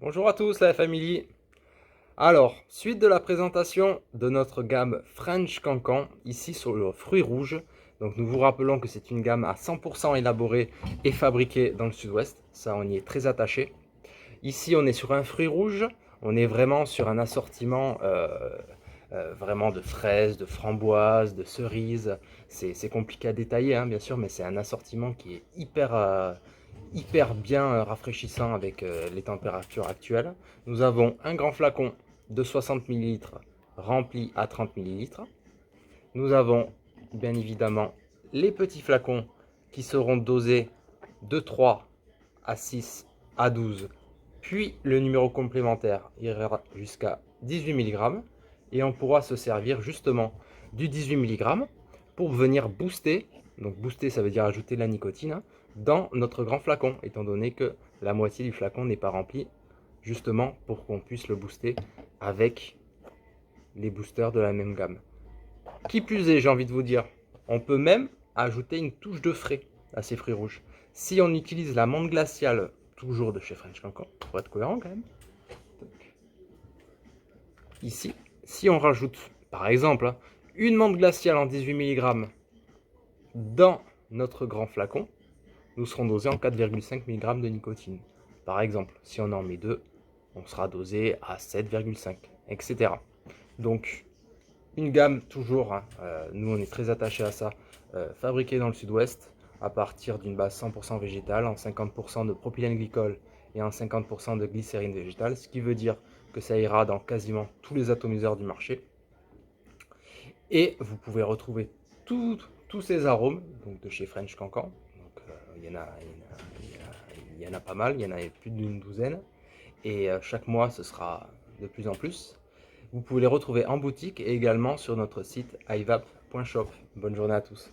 Bonjour à tous la famille. Alors, suite de la présentation de notre gamme French Cancan, ici sur le fruit rouge. Donc nous vous rappelons que c'est une gamme à 100% élaborée et fabriquée dans le sud-ouest. Ça, on y est très attaché. Ici, on est sur un fruit rouge. On est vraiment sur un assortiment vraiment de fraises, de framboises, de cerises. C'est compliqué à détailler, hein, bien sûr, mais c'est un assortiment qui est hyper bien rafraîchissant avec les températures actuelles. Nous avons un grand flacon de 60 ml rempli à 30 ml. Nous avons bien évidemment les petits flacons qui seront dosés de 3 à 6 à 12. Puis le numéro complémentaire ira jusqu'à 18 mg. Et on pourra se servir justement du 18 mg pour venir booster. Donc booster, ça veut dire ajouter de la nicotine, hein, dans notre grand flacon, étant donné que la moitié du flacon n'est pas rempli, justement pour qu'on puisse le booster avec les boosters de la même gamme. Qui plus est, j'ai envie de vous dire, on peut même ajouter une touche de frais à ces fruits rouges. Si on utilise la menthe glaciale, toujours de chez French Cancan, pour être cohérent quand même. Ici, si on rajoute, par exemple, une menthe glaciale en 18 mg dans notre grand flacon, nous serons dosés en 4,5 mg de nicotine. Par exemple, si on en met deux, on sera dosé à 7,5, etc. Donc, une gamme toujours, hein, nous on est très attaché à ça, fabriquée dans le sud-ouest, à partir d'une base 100% végétale, en 50% de propylène glycol et en 50% de glycérine végétale, ce qui veut dire que ça ira dans quasiment tous les atomiseurs du marché. Et vous pouvez retrouver tous ces arômes donc de chez French Cancan. Il y en a pas mal, il y en a plus d'une douzaine. Et chaque mois, ce sera de plus en plus. Vous pouvez les retrouver en boutique et également sur notre site ivap.shop. Bonne journée à tous.